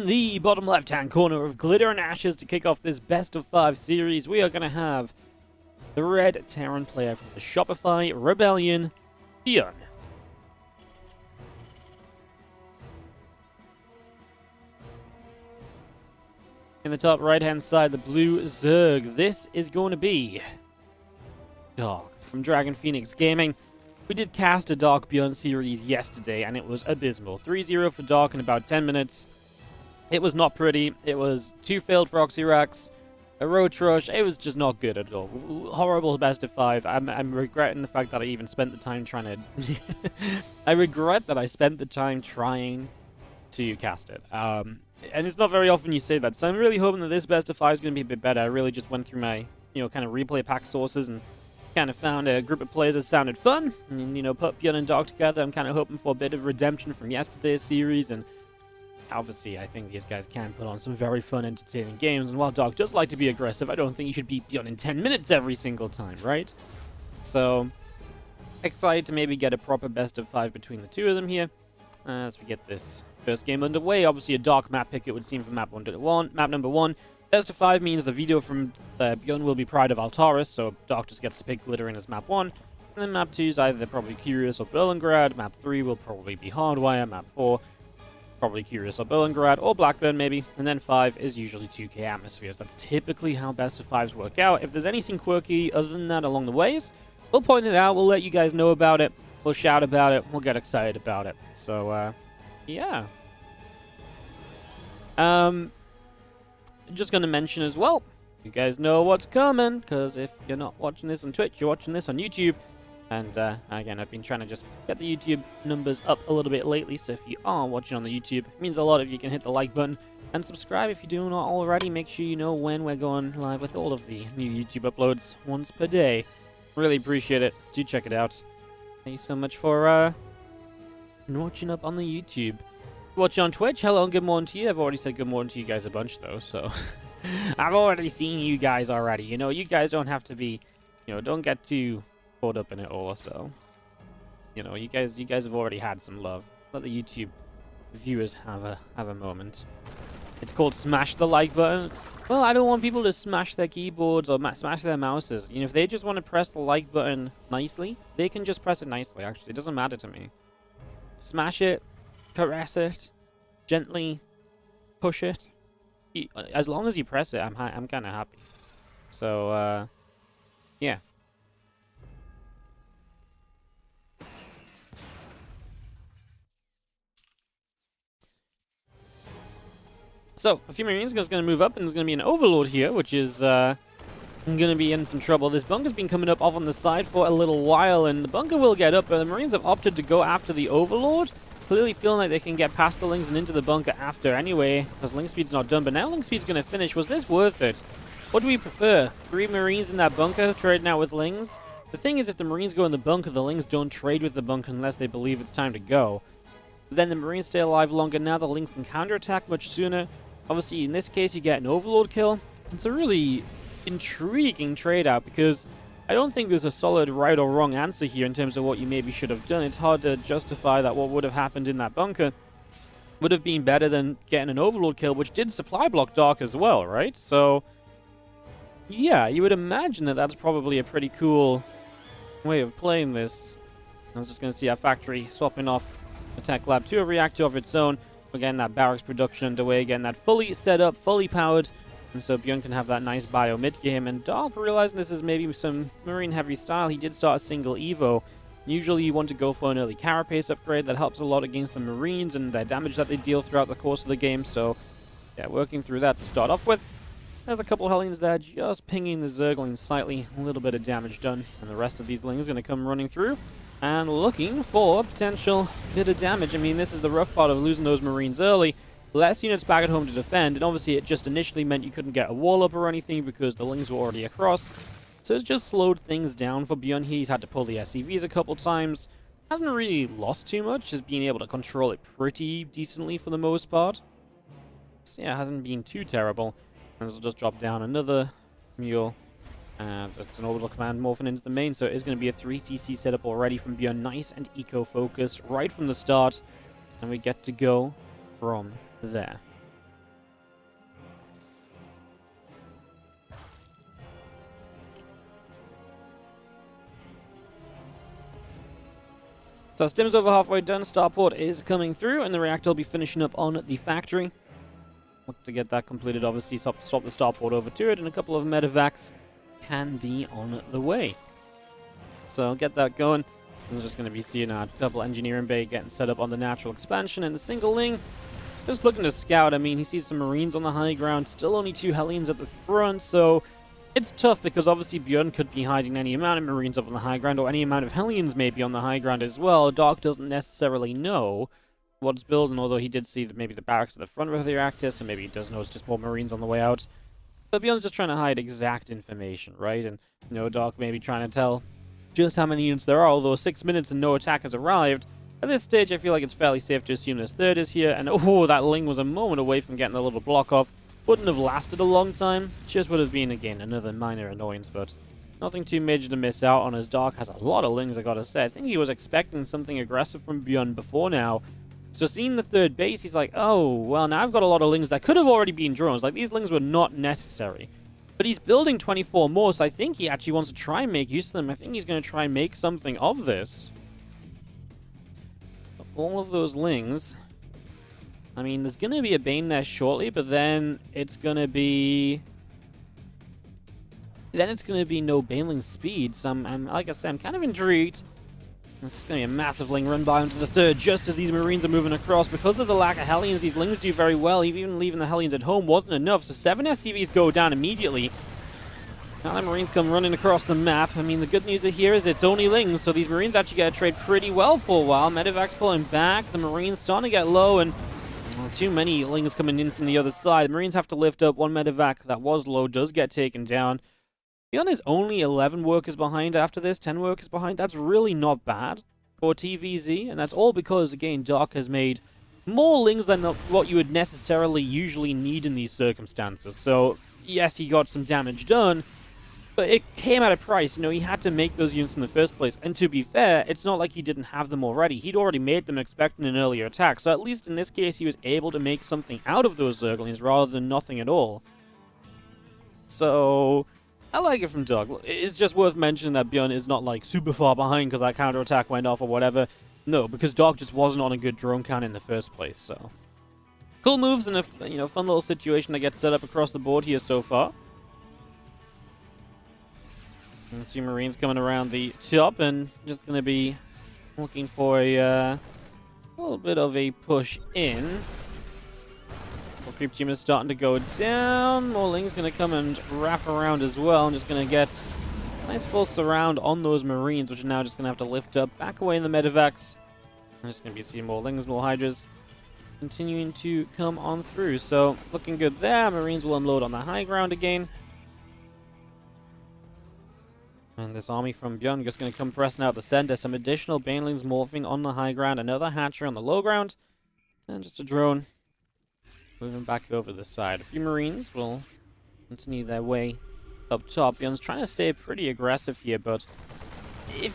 in the bottom left-hand corner of Glitter and Ashes to kick off this best-of-5 series, we are going to have the Red Terran player from the Shopify Rebellion, ByuN. In the top right-hand side, the blue Zerg. This is going to be Dark from Dragon Phoenix Gaming. We did cast a Dark ByuN series yesterday, and it was abysmal. 3-0 for Dark in about 10 minutes. It was not pretty. It was 2 failed proxy racks, a roach rush. It was just not good at all. Horrible best of 5. I'm regretting the fact that I even spent the time trying to... I regret that I spent the time trying to cast it. And it's not very often you say that, so I'm really hoping that this best of 5 is going to be a bit better. I really just went through my, kind of replay pack sources and kind of found a group of players that sounded fun, and, put ByuN and Dark together. I'm kind of hoping for a bit of redemption from yesterday's series, and obviously I think these guys can put on some very fun, entertaining games, and while Dark does like to be aggressive, I don't think you should beat ByuN in 10 minutes every single time, right? So, excited to maybe get a proper best of 5 between the two of them here, as we get this first game underway. Obviously a Dark map pick, it would seem, for map number 1. Best of 5 means the veto from ByuN will be Pride of Altaris, so Dark just gets to pick Glitter in as map 1. And then map 2 is either probably Curious or Berlingrad. Map 3 will probably be Hardwire. Map 4, probably Curious or Berlingrad, or Blackburn maybe. And then 5 is usually 2K Atmospheres. That's typically how best of 5s work out. If there's anything quirky other than that along the ways, we'll point it out, we'll let you guys know about it, we'll shout about it, we'll get excited about it. So, yeah. Just going to mention as well, you guys know what's coming, because if you're not watching this on Twitch, you're watching this on YouTube. And again, I've been trying to just get the YouTube numbers up a little bit lately, so if you are watching on the YouTube, it means a lot if you can hit the like button and subscribe if you do not already. Make sure you know when we're going live with all of the new YouTube uploads once per day. Really appreciate it. Do check it out. Thank you so much for watching up on the YouTube. Watching on Twitch, hello and good morning to you. I've already said good morning to you guys a bunch, though, so... I've already seen you guys already. You guys don't have to be... don't get too caught up in it all, so... you guys have already had some love. Let the YouTube viewers have a moment. It's called smash the like button. Well, I don't want people to smash their keyboards or smash their mouses. If they just want to press the like button nicely, they can just press it nicely, actually. It doesn't matter to me. Smash it. Caress it, gently push it. As long as you press it, I'm kind of happy. So, yeah. So, a few Marines is going to move up, and there's going to be an Overlord here, which is going to be in some trouble. This bunker's been coming up off on the side for a little while, and the bunker will get up, but the Marines have opted to go after the Overlord. Clearly feeling like they can get past the Lings and into the bunker after anyway, because Link Speed's not done, but now Link Speed's going to finish. Was this worth it? What do we prefer? 3 Marines in that bunker, trading out with Lings? The thing is, if the Marines go in the bunker, the Lings don't trade with the bunker unless they believe it's time to go. But then the Marines stay alive longer. Now the Lings can counterattack much sooner. Obviously, in this case, you get an Overlord kill. It's a really intriguing trade out, because I don't think there's a solid right or wrong answer here in terms of what you maybe should have done. It's hard to justify that what would have happened in that bunker would have been better than getting an Overlord kill, which did supply block Dark as well, right? So, yeah, you would imagine that that's probably a pretty cool way of playing this. I was just going to see our factory swapping off Attack Lab to a reactor of its own. We're getting that barracks production underway, getting that fully set up, fully powered. And so ByuN can have that nice bio mid-game. And Dark, realizing this is maybe some Marine-heavy style, he did start a single Evo. Usually you want to go for an early carapace upgrade. That helps a lot against the Marines and their damage that they deal throughout the course of the game. So, yeah, working through that to start off with. There's a couple Hellions there, just pinging the Zerglings slightly. A little bit of damage done. And the rest of these Lings are going to come running through and looking for potential bit of damage. I mean, this is the rough part of losing those Marines early. Less units back at home to defend, and obviously it just initially meant you couldn't get a wall up or anything because the Lings were already across. So it's just slowed things down for ByuN. He's had to pull the SCVs a couple times. Hasn't really lost too much, just being able to control it pretty decently for the most part. So yeah, it hasn't been too terrible. And we'll just drop down another mule. And it's an orbital command morphing into the main, so it is going to be a 3cc setup already from ByuN. Nice and eco-focused right from the start. And we get to go from there. So Stim's over halfway done. Starport is coming through, and the reactor will be finishing up on the factory. Look to get that completed, obviously. Swap the starport over to it, and a couple of medevacs can be on the way. So get that going. I'm just going to be seeing a couple engineering bay getting set up on the natural expansion, and the single ling just looking to scout. I mean, he sees some Marines on the high ground, still only 2 Hellions at the front, so it's tough because obviously ByuN could be hiding any amount of Marines up on the high ground, or any amount of Hellions maybe on the high ground as well. Doc doesn't necessarily know what's building, although he did see that maybe the barracks at the front of the reactor, so maybe he does know it's just more Marines on the way out. But ByuN's just trying to hide exact information, right? And, you know, Doc maybe trying to tell just how many units there are, although 6 minutes and no attack has arrived. At this stage, I feel like it's fairly safe to assume this third is here, and oh, that ling was a moment away from getting the little block off. Wouldn't have lasted a long time, just would have been, again, another minor annoyance, but nothing too major to miss out on, as Doc has a lot of lings, I gotta say. I think he was expecting something aggressive from ByuN before now. So seeing the third base, he's like, oh, well, now I've got a lot of lings that could have already been drones. Like, these lings were not necessary. But he's building 24 more, so I think he actually wants to try and make use of them. I think he's going to try and make something of this. All of those lings. I mean, there's going to be a Bane nest shortly, but then it's going to be... Then it's going to be no Baneling speed, so like I said, I'm kind of intrigued. This is going to be a massive ling run by onto the third, just as these Marines are moving across. Because there's a lack of Hellions, these lings do very well. Even leaving the Hellions at home wasn't enough, so 7 SCVs go down immediately. Now the Marines come running across the map. I mean, the good news here is it's only lings, so these Marines actually get a trade pretty well for a while. Medevac's pulling back, the Marines starting to get low, and too many lings coming in from the other side. The Marines have to lift up. One Medevac that was low does get taken down. ByuN is only 11 workers behind after this, 10 workers behind. That's really not bad for TVZ, and that's all because, again, Doc has made more lings than what you would necessarily usually need in these circumstances. So, yes, he got some damage done, but it came at a price. You know, he had to make those units in the first place. And to be fair, it's not like he didn't have them already. He'd already made them expecting an earlier attack. So at least in this case, he was able to make something out of those Zerglings rather than nothing at all. So I like it from Doug. It's just worth mentioning that ByuN is not like super far behind because that counterattack went off or whatever. No, because Doc just wasn't on a good drone count in the first place. So cool moves and a fun little situation that gets set up across the board here so far. And a few Marines coming around the top and just going to be looking for a little bit of a push in. Creep team is starting to go down. More lings going to come and wrap around as well. I'm just going to get a nice full surround on those Marines, which are now just going to have to lift up, back away in the medevacs. I'm just going to be seeing more lings, more hydras continuing to come on through. So looking good there. Marines will unload on the high ground again. And this army from ByuN just going to come pressing out the center. Some additional banelings morphing on the high ground. Another hatcher on the low ground. And just a drone moving back over the side. A few Marines will continue their way up top. ByuN's trying to stay pretty aggressive here, but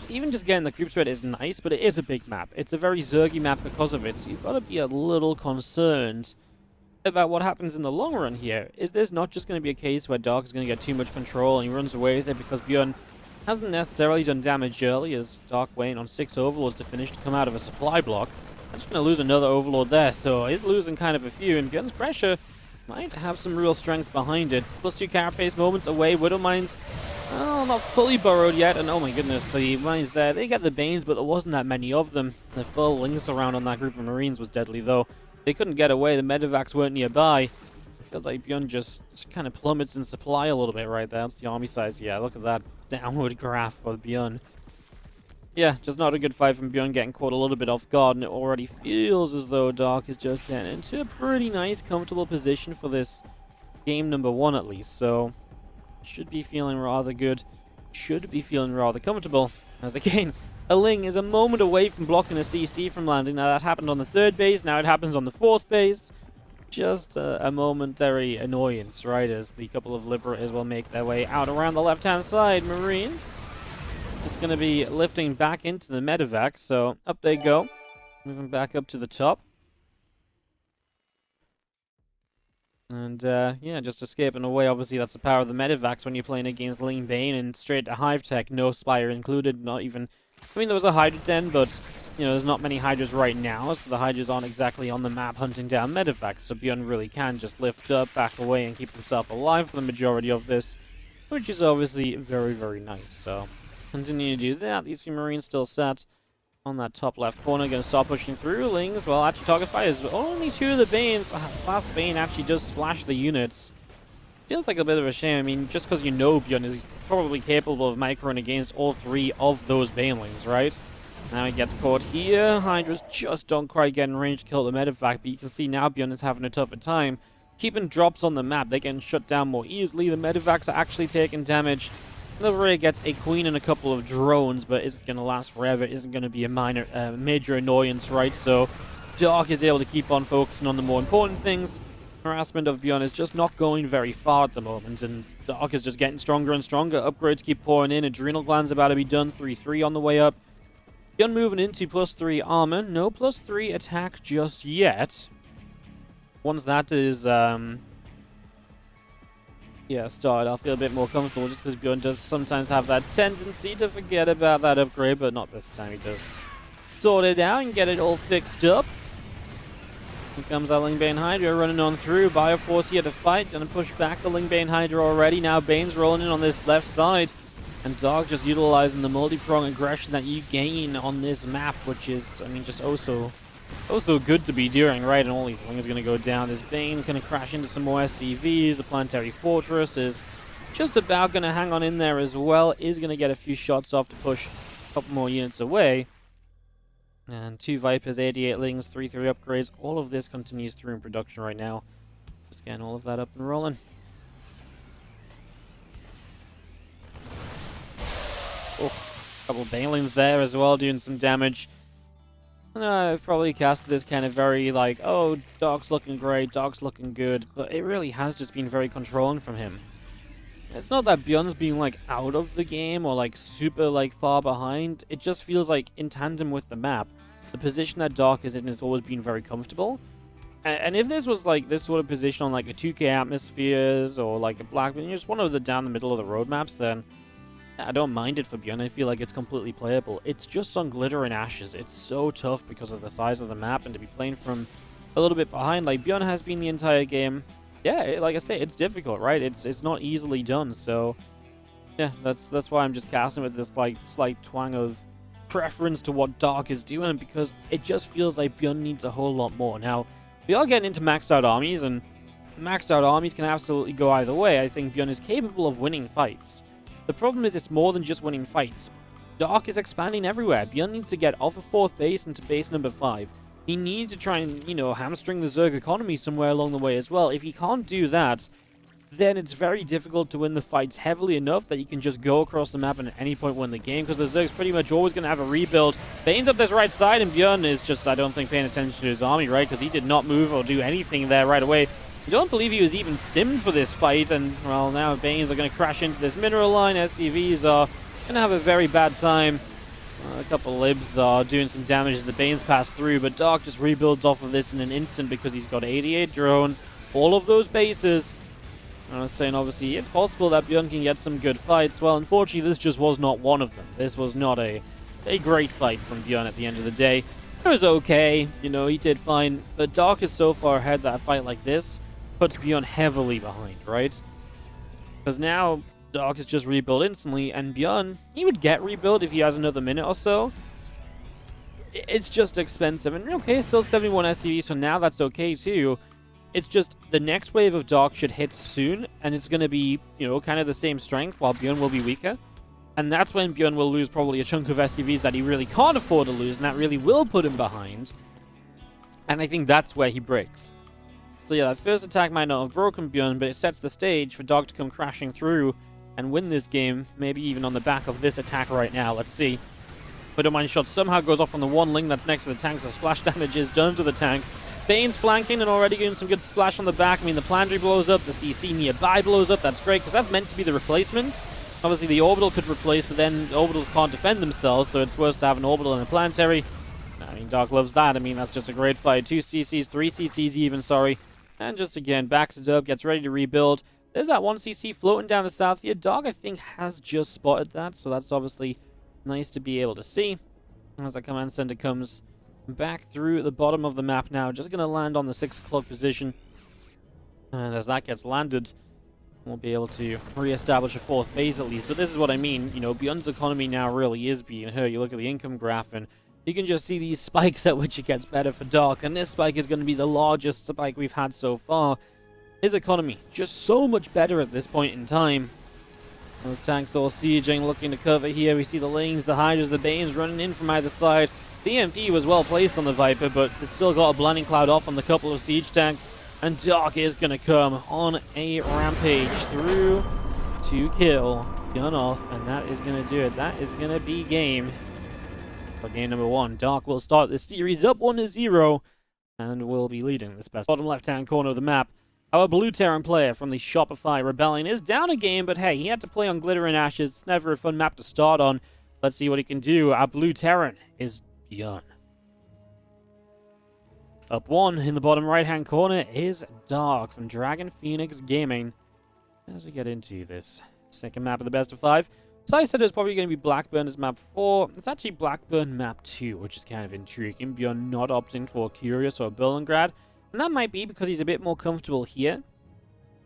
even just getting the creep spread is nice, but it is a big map. It's a very Zergy map because of it, so you've got to be a little concerned about what happens in the long run here. Is this not just going to be a case where Doc is going to get too much control and he runs away with it because ByuN hasn't necessarily done damage early, as Doc waiting on 6 Overlords to finish to come out of a supply block. I'm just going to lose another Overlord there, so he's losing kind of a few, and ByuN's pressure might have some real strength behind it. +2 carapace moments away. Widow mines, well, not fully burrowed yet, and oh my goodness, the mines there, they get the Banes, but there wasn't that many of them. The full lings around on that group of Marines was deadly, though. They couldn't get away. The medevacs weren't nearby. It feels like ByuN just kind of plummets in supply a little bit right there. That's the army size. Yeah, look at that downward graph for ByuN. Yeah, just not a good fight from ByuN, getting caught a little bit off guard, and it already feels as though Doc is just getting into a pretty nice, comfortable position for this game number 1 at least. So, should be feeling rather good. Should be feeling rather comfortable. As again, a ling is a moment away from blocking a CC from landing. Now that happened on the 3rd base, now it happens on the 4th base. Just a momentary annoyance, right, as the couple of Liberators will make their way out around the left-hand side. Marines just going to be lifting back into the medevac, so up they go. Moving back up to the top. And, yeah, just escaping away. Obviously, that's the power of the medevacs when you're playing against Lean Bane and straight to Hive Tech. No Spire included, not even... I mean, there was a Hydra Den, but you know, there's not many Hydras right now, so the Hydras aren't exactly on the map hunting down medevacs, so ByuN really can just lift up, back away, and keep himself alive for the majority of this, which is obviously very, very nice. So, continue to do that. These few Marines still sat on that top left corner, going to start pushing through. Lings, well, actually target fires. Only 2 of the Banes. Last Bane actually does splash the units. Feels like a bit of a shame. I mean, just because you know ByuN is probably capable of microing against all 3 of those Banelings, right? Now he gets caught here. Hydras just don't quite get in range to kill the medevac, but you can see now ByuN is having a tougher time keeping drops on the map. They're getting shut down more easily. The medevacs are actually taking damage. The rear gets a queen and a couple of drones, but isn't going to last forever. Isn't going to be a major annoyance, right? So Dark is able to keep on focusing on the more important things. Harassment of ByuN is just not going very far at the moment, and Dark is just getting stronger and stronger. Upgrades keep pouring in. Adrenal Gland's about to be done. 3-3 on the way up. ByuN moving into +3 armor. No +3 attack just yet. Once that is, started, I'll feel a bit more comfortable, just because ByuN does sometimes have that tendency to forget about that upgrade, but not this time. He does sort it out and get it all fixed up. Here comes that Lingbane Hydra running on through. Bioforce here to fight. Gonna push back the Lingbane Hydra already. Now Bane's rolling in on this left side. And Dog just utilizing the multi-prong aggression that you gain on this map, which is, I mean, just oh so good to be doing, right? And all these Lings going to go down. This Bane going to crash into some more SCVs. The Planetary Fortress is just about going to hang on in there as well. Is going to get a few shots off to push a couple more units away. And 2 Vipers, 88 Lings, 3-3 upgrades. All of this continues through in production right now. Just getting all of that up and rolling. Oh, a couple of Banelings there as well, doing some damage. I've probably casted this kind of very like, oh, Dog's looking great, Dog's looking good, but it really has just been very controlling from him. It's not that ByuN's being like out of the game or like super like far behind. It just feels like in tandem with the map, the position that Dark is in has always been very comfortable. And if this was like this sort of position on like a 2K Atmospheres or like a Black, you just one of the down the middle of the road maps, then I don't mind it for ByuN. I feel like it's completely playable. It's just on Glitter and Ashes. It's so tough because of the size of the map, and to be playing from a little bit behind like ByuN has been the entire game. Yeah, like I say, it's difficult, right? It's not easily done. So yeah, that's why I'm just casting with this like slight twang of preference to what Dark is doing, because it just feels like ByuN needs a whole lot more. Now, we are getting into maxed out armies, and maxed out armies can absolutely go either way. I think ByuN is capable of winning fights. The problem is it's more than just winning fights. Dark is expanding everywhere. ByuN needs to get off of 4th base into base number 5. He needs to try and, you know, hamstring the Zerg economy somewhere along the way as well. If he can't do that, then it's very difficult to win the fights heavily enough that you can just go across the map and at any point win the game, because the Zerg's pretty much always going to have a rebuild. Bane's up this right side, and ByuN is just, I don't think, paying attention to his army, right? Because he did not move or do anything there right away. I don't believe he was even stimmed for this fight, and, well, now Banes are going to crash into this mineral line. SCVs are going to have a very bad time. A couple libs are doing some damage as the Banes pass through, but Dark just rebuilds off of this in an instant because he's got 88 drones, all of those bases. I was saying, obviously, it's possible that ByuN can get some good fights. Well, unfortunately, this just was not one of them. This was not a great fight from ByuN at the end of the day. It was okay, you know, he did fine, but Dark is so far ahead that a fight like this puts ByuN heavily behind, right? Because now Dark is just rebuilt instantly, and ByuN, he would get rebuilt if he has another minute or so. It's just expensive, and okay, still 71 SCV, so now that's okay too. It's just the next wave of Dark should hit soon, and it's going to be, you know, kind of the same strength, while ByuN will be weaker. And that's when ByuN will lose probably a chunk of SCVs that he really can't afford to lose, and that really will put him behind. And I think that's where he breaks. So yeah, that first attack might not have broken ByuN, but it sets the stage for Dark to come crashing through and win this game, maybe even on the back of this attack right now. Let's see. Widowmine shot somehow goes off on the one Ling that's next to the tank, so splash damage is done to the tank. Bane's flanking and already getting some good splash on the back. I mean, the Planetary blows up, the CC nearby blows up. That's great, because that's meant to be the replacement. Obviously, the Orbital could replace, but then Orbitals can't defend themselves, so it's worse to have an Orbital and a Planetary. I mean, Dark loves that. I mean, that's just a great fight. 2 CCs, 3 CCs even, sorry. And just again, backs it up, gets ready to rebuild. There's that 1 CC floating down the south here. Dark, I think, has just spotted that, so that's obviously nice to be able to see. As that command center comes back through the bottom of the map now, just going to land on the 6 o'clock position. And as that gets landed, we'll be able to re-establish a 4th base at least. But this is what I mean, you know, ByuN's economy now really is being hurt. You look at the income graph and you can just see these spikes at which it gets better for Dark. And this spike is going to be the largest spike we've had so far. His economy just so much better at this point in time. Those tanks all sieging, looking to cover here. We see the Lings, the Hydras, the Banes running in from either side. The EMD was well placed on the Viper, but it's still got a blinding cloud off on the couple of siege tanks. And Dark is going to come on a rampage through to kill ByuN off, and that is going to do it. That is going to be game for game number 1. Dark will start the series up 1-0 and will be leading this best. Bottom left-hand corner of the map. Our Blue Terran player from the Shopify Rebellion is down a game, but hey, he had to play on Glitter and Ashes. It's never a fun map to start on. Let's see what he can do. Our Blue Terran is ByuN. Up 1 in the bottom right-hand corner is Dark from Dragon Phoenix Gaming. As we get into this second map of the best of 5. So I said it was probably going to be Blackburn as map 4. It's actually Blackburn map 2, which is kind of intriguing. ByuN not opting for Curious or Berlingrad. And that might be because he's a bit more comfortable here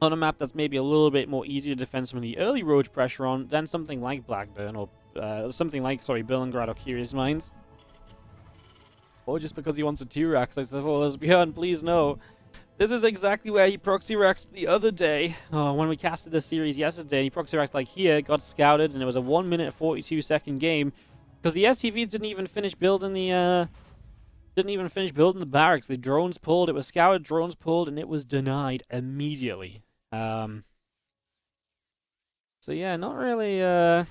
on a map that's maybe a little bit more easy to defend some of the early road pressure on than something like Blackburn or something like, Berlingrad or Curious Mines. Or just because he wants a 2-rack. I said, well, there's ByuN, please no. This is exactly where he proxy-racked the other day. When we casted this series yesterday, he proxy-racked like here, got scouted, and it was a 1-minute 42-second game. Because the SCVs didn't even finish building the barracks. The drones pulled. It was scouted, drones pulled, and it was denied immediately. So yeah, not really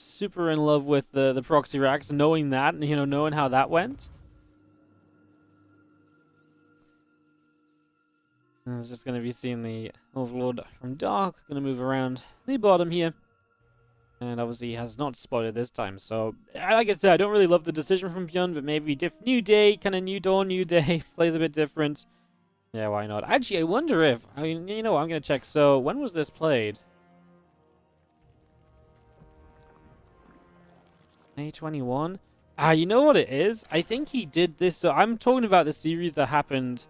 super in love with the proxy racks, knowing that, and knowing how that went. And it's just going to be seeing the Overlord from Dark. Going to move around the bottom here. And obviously he has not spotted this time. So, like I said, I don't really love the decision from ByuN, but maybe new day, kind of new dawn, new day. Plays a bit different. Yeah, why not? Actually, I wonder if... I mean, you know what? I'm going to check. So, when was this played? May 21? You know what it is? I think he did this. So, I'm talking about the series that happened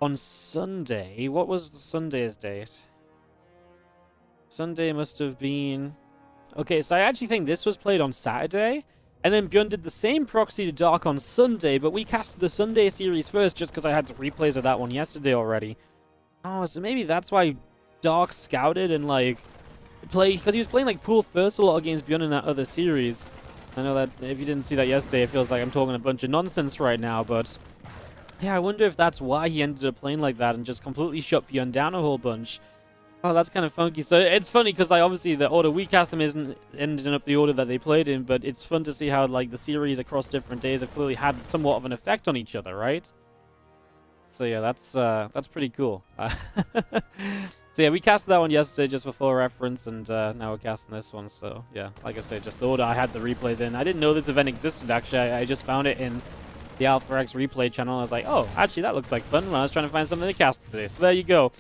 on Sunday. What was Sunday's date? Sunday must have been... Okay, so I actually think this was played on Saturday, and then ByuN did the same proxy to Dark on Sunday, but we casted the Sunday series first just because I had the replays of that one yesterday already. Oh, so maybe that's why Dark scouted and, like, played, because he was playing, like, pool first a lot against ByuN in that other series. I know that if you didn't see that yesterday, it feels like I'm talking a bunch of nonsense right now, but... Yeah, I wonder if that's why he ended up playing like that and just completely shut ByuN down a whole bunch. Oh, that's kind of funky. So it's funny because obviously the order we cast them isn't ending up the order that they played in, but it's fun to see how like the series across different days have clearly had somewhat of an effect on each other, right? So yeah, that's pretty cool. So yeah, we casted that one yesterday just for full reference, and now we're casting this one. So yeah, like I said, just the order I had the replays in. I didn't know this event existed actually. I just found it in the AlphaX replay channel. I was like, oh, actually that looks like fun when I was trying to find something to cast today. So there you go.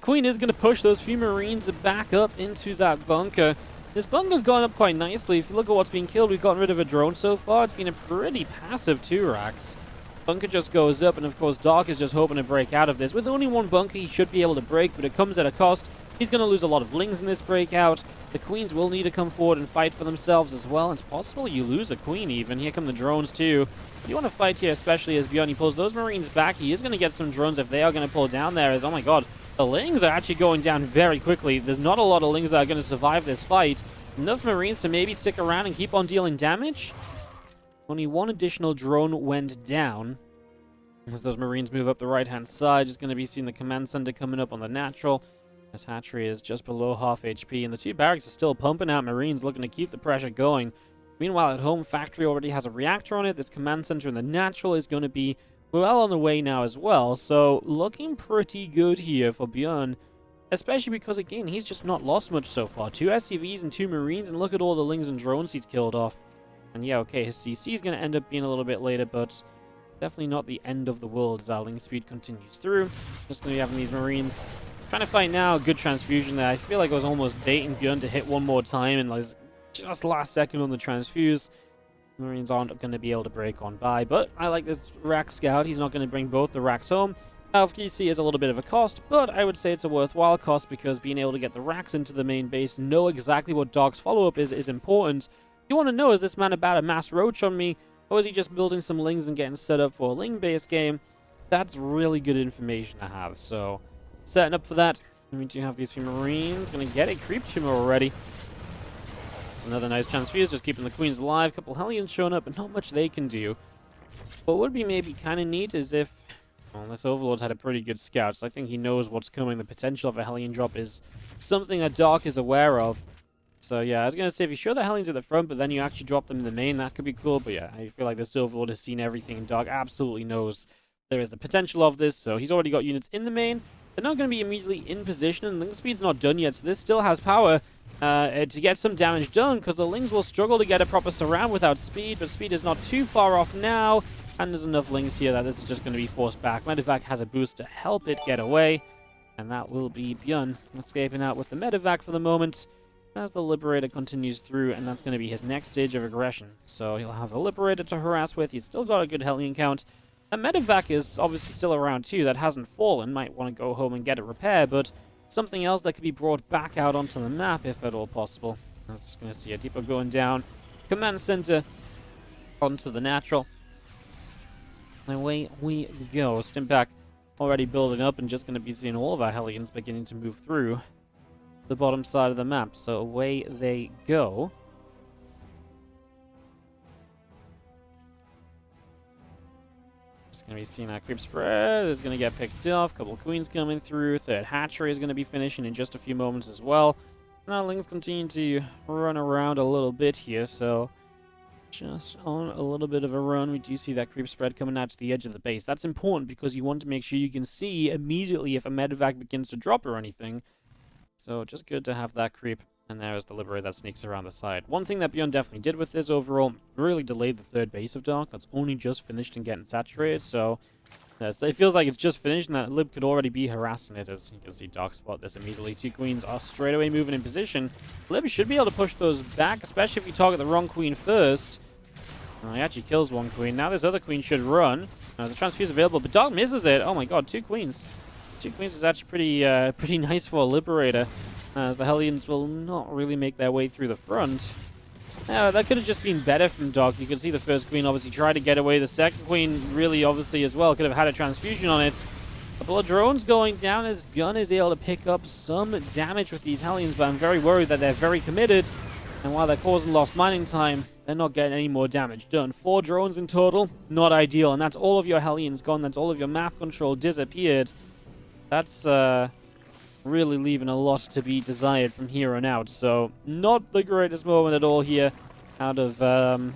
Queen is going to push those few Marines back up into that bunker. This bunker's gone up quite nicely. If you look at what's being killed, we've gotten rid of a drone so far. It's been a pretty passive 2-racks. Bunker just goes up, and of course Dark is just hoping to break out of this. With only one bunker, he should be able to break, but it comes at a cost. He's going to lose a lot of Lings in this breakout. The Queens will need to come forward and fight for themselves as well. It's possible you lose a Queen even. Here come the drones too. You want to fight here, especially as ByuN pulls those Marines back. He is going to get some drones if they are going to pull down there. As, oh my god, the Lings are actually going down very quickly. There's not a lot of Lings that are going to survive this fight. Enough Marines to maybe stick around and keep on dealing damage. Only one additional drone went down. As those Marines move up the right-hand side, just going to be seeing the command center coming up on the natural. This hatchery is just below half HP, and the two barracks are still pumping out Marines, looking to keep the pressure going. Meanwhile, at home, factory already has a reactor on it. This command center in the natural is going to be well on the way now as well. So, looking pretty good here for ByuN, especially because, again, he's just not lost much so far. 2 SCVs and 2 Marines, and look at all the Lings and drones he's killed off. And yeah, okay, his CC is going to end up being a little bit later, but definitely not the end of the world as our Ling speed continues through. Just going to be having these Marines trying to fight now. Good transfusion there. I feel like I was almost baiting ByuN to hit one more time, and like just last second on the transfuse. Marines aren't going to be able to break on by, but I like this rack scout. He's not going to bring both the racks home. FGC is a little bit of a cost, but I would say it's a worthwhile cost because being able to get the racks into the main base, know exactly what Dog's follow-up is important. You want to know, is this man about to mass roach on me, or is he just building some lings and getting set up for a ling-based game? That's really good information to have, so setting up for that. We do have these few Marines. Going to get a creep tumor already. It's another nice transfuse, just keeping the Queens alive. Couple Hellions showing up, but not much they can do. What would be maybe kind of neat is if... Well, this Overlord had a pretty good scout, so I think he knows what's coming. The potential of a Hellion drop is something that Dark is aware of. So yeah, I was going to say, if you show the Hellions at the front, but then you actually drop them in the main, that could be cool. But yeah, I feel like this Overlord has seen everything, and Dark absolutely knows there is the potential of this. So he's already got units in the main. They're not going to be immediately in position, and Ling Speed's not done yet, so this still has power to get some damage done, because the Lings will struggle to get a proper surround without Speed, but Speed is not too far off now, and there's enough Lings here that this is just going to be forced back. Medevac has a boost to help it get away, and that will be ByuN escaping out with the Medevac for the moment, as the Liberator continues through, and that's going to be his next stage of aggression. So he'll have the Liberator to harass with. He's still got a good Hellion count. And Medevac is obviously still around too. That hasn't fallen. Might want to go home and get a repair, but something else that could be brought back out onto the map if at all possible. I was just going to see a depot going down. Command center onto the natural. And away we go. Stimpack already building up and just going to be seeing all of our Hellions beginning to move through the bottom side of the map. So away they go. Just going to be seeing that creep spread is going to get picked off. Couple of Queens coming through. Third hatchery is going to be finishing in just a few moments as well. And our Lings continue to run around a little bit here, so just on a little bit of a run. We do see that creep spread coming out to the edge of the base. That's important because you want to make sure you can see immediately if a Medevac begins to drop or anything. So just good to have that creep. And there is the Liberator that sneaks around the side. One thing that ByuN definitely did with this overall, really delayed the third base of Dark. That's only just finished and getting saturated, so it feels like it's just finished and that Lib could already be harassing it, as you can see Dark spot this immediately. Two Queens are straight away moving in position. Lib should be able to push those back, especially if you target the wrong Queen first. He actually kills one Queen. Now this other Queen should run. There's a transfuse available, but Dark misses it. Oh my god, two Queens. Two Queens is actually pretty nice for a Liberator, as the Hellions will not really make their way through the front. That could have just been better from Dark. You can see the first Queen obviously tried to get away. The second Queen really obviously as well could have had a transfusion on it. A couple of drones going down as ByuN is able to pick up some damage with these Hellions, but I'm very worried that they're very committed. And while they're causing lost mining time, they're not getting any more damage done. 4 drones in total, not ideal. And that's all of your Hellions gone. That's all of your map control disappeared. That's really leaving a lot to be desired from here on out. So not the greatest moment at all here out of ByuN.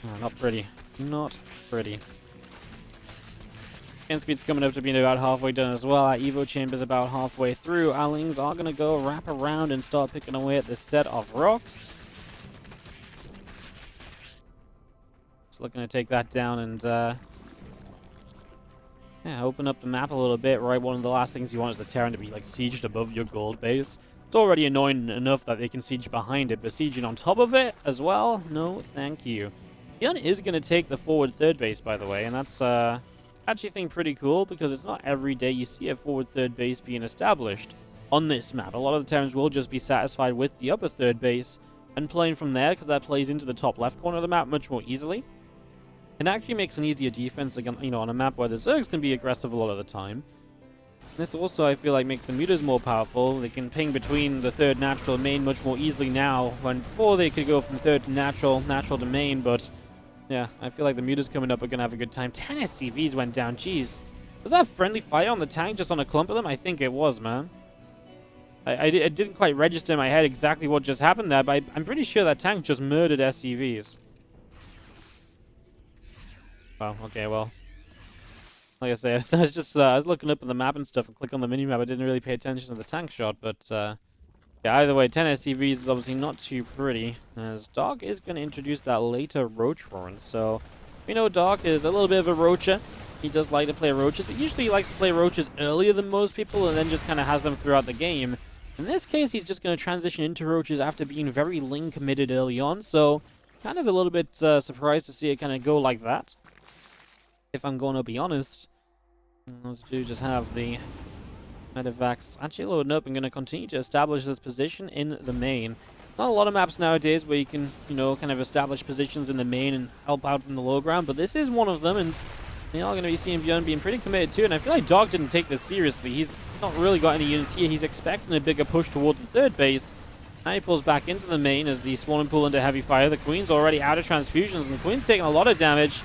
Oh, not pretty. Not pretty. End speed's coming up to being about halfway done as well. Our Evo chamber's about halfway through. Our Lings are going to go wrap around and start picking away at this set of rocks. Just looking to take that down and yeah, open up the map a little bit, right? One of the last things you want is the Terran to be, like, sieged above your gold base. It's already annoying enough that they can siege behind it, but sieging on top of it as well? No, thank you. ByuN is going to take the forward third base, by the way, and that's, actually think pretty cool, because it's not every day you see a forward third base being established on this map. A lot of the Terrans will just be satisfied with the upper third base and playing from there, because that plays into the top left corner of the map much more easily. It actually makes an easier defense, again, you know, on a map where the Zergs can be aggressive a lot of the time. This also, I feel like, makes the mutas more powerful. They can ping between the third natural and main much more easily now, when before they could go from third to natural, natural to main, but yeah, I feel like the mutas coming up are going to have a good time. 10 SCVs went down, jeez. Was that a friendly fire on the tank just on a clump of them? I think it was, man. I didn't quite register in my head exactly what just happened there, but I'm pretty sure that tank just murdered SCVs. Oh, okay, well. Like I say, I was just I was looking up at the map and stuff and click on the minimap. I didn't really pay attention to the tank shot, but yeah, either way, 10 SCVs is obviously not too pretty, as Dark is going to introduce that later Roach Warren. So, we know Dark is a little bit of a Roacher. He does like to play Roaches, but usually he likes to play Roaches earlier than most people and then just kind of has them throughout the game. In this case, he's just going to transition into roaches after being very lane committed early on, so kind of a little bit surprised to see it kind of go like that, if I'm going to be honest. Let's just have the medevacs actually loading up and going to continue to establish this position in the main. Not a lot of maps nowadays where you can, you know, kind of establish positions in the main and help out from the low ground, but this is one of them, and we are going to be seeing ByuN being pretty committed too, and I feel like Dog didn't take this seriously. He's not really got any units here. He's expecting a bigger push toward the third base. Now he pulls back into the main as the Swarm pull into heavy fire. The Queen's already out of transfusions, and the Queen's taking a lot of damage.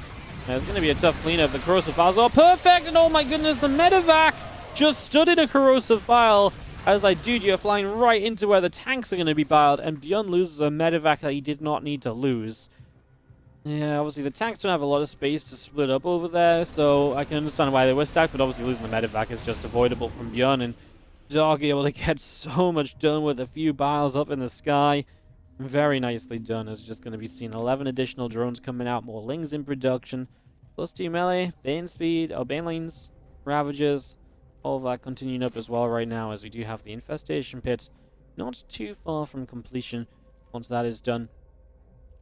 There's going to be a tough cleanup. The Corrosive Biles are perfect, and oh my goodness, the medevac just stood in a Corrosive Bile. I was like, dude, you're flying right into where the tanks are going to be biled, and ByuN loses a medevac that he did not need to lose. Yeah, obviously the tanks don't have a lot of space to split up over there, so I can understand why they were stacked, but obviously losing the medevac is just avoidable from ByuN, and Dog able to get so much done with a few biles up in the sky. Very nicely done. It's just going to be seeing 11 additional drones coming out, more Lings in production, plus 2 melee, Bane speed, Banelings, Ravagers. All of that continuing up as well right now, as we do have the Infestation Pit not too far from completion. Once that is done,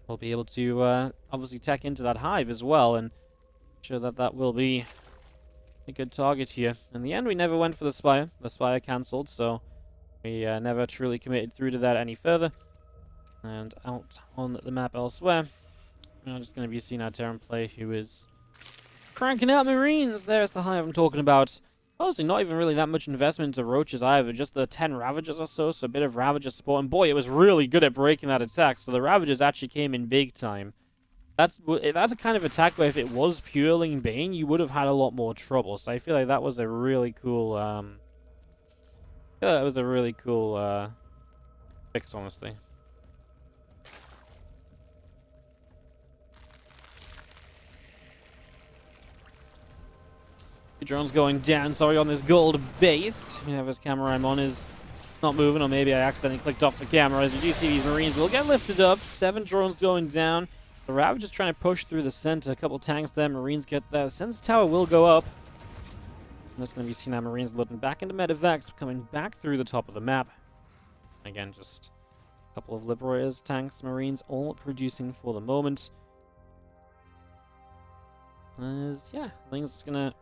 we'll be able to obviously tech into that hive as well, and sure that that will be a good target here. In the end, we never went for the Spire. The Spire cancelled, so we never truly committed through to that any further. And out on the map elsewhere, we're just going to be seeing our Terran play, who is cranking out Marines. There's the hive I'm talking about. Honestly, not even really that much investment into Roaches either, just the 10 Ravagers or so, so a bit of Ravager support, and boy, it was really good at breaking that attack, so the Ravagers actually came in big time. That's a kind of attack where if it was purely Bane, you would have had a lot more trouble, so I feel like that was a really cool, fix, honestly. The drone's going down, sorry, on this gold base. You know, his camera I'm on is not moving, or maybe I accidentally clicked off the camera. As you do see, these Marines will get lifted up. 7 drones going down. The Ravager's trying to push through the center. A couple tanks there. Marines get there. The sensor tower will go up. And that's going to be seen now. Marines loading back into medevacs, coming back through the top of the map. Again, just a couple of Liberators, tanks, Marines, all producing for the moment. Yeah, Ling's just going to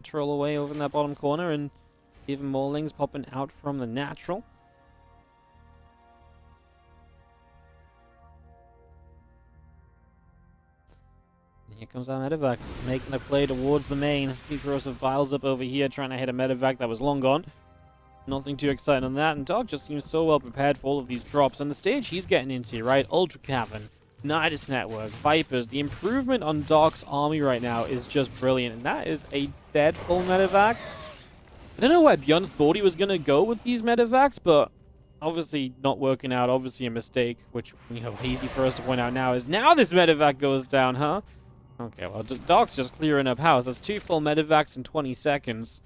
troll away over in that bottom corner, and even more Lings popping out from the natural. And here comes our medevacs, making a play towards the main. A few Corrosive Biles up over here, trying to hit a medevac that was long gone. Nothing too exciting on that, and Dog just seems so well prepared for all of these drops. And the stage he's getting into, right? Ultra Cavern, Nidus Network, Vipers. The improvement on Dog's army right now is just brilliant, and that is a dead full medevac. I don't know where ByuN thought he was going to go with these medevacs, but obviously not working out, obviously a mistake, which, you know, easy for us to point out now is now this medevac goes down, huh? Okay, well, Dog's just clearing up house. That's 2 full medevacs in 20 seconds.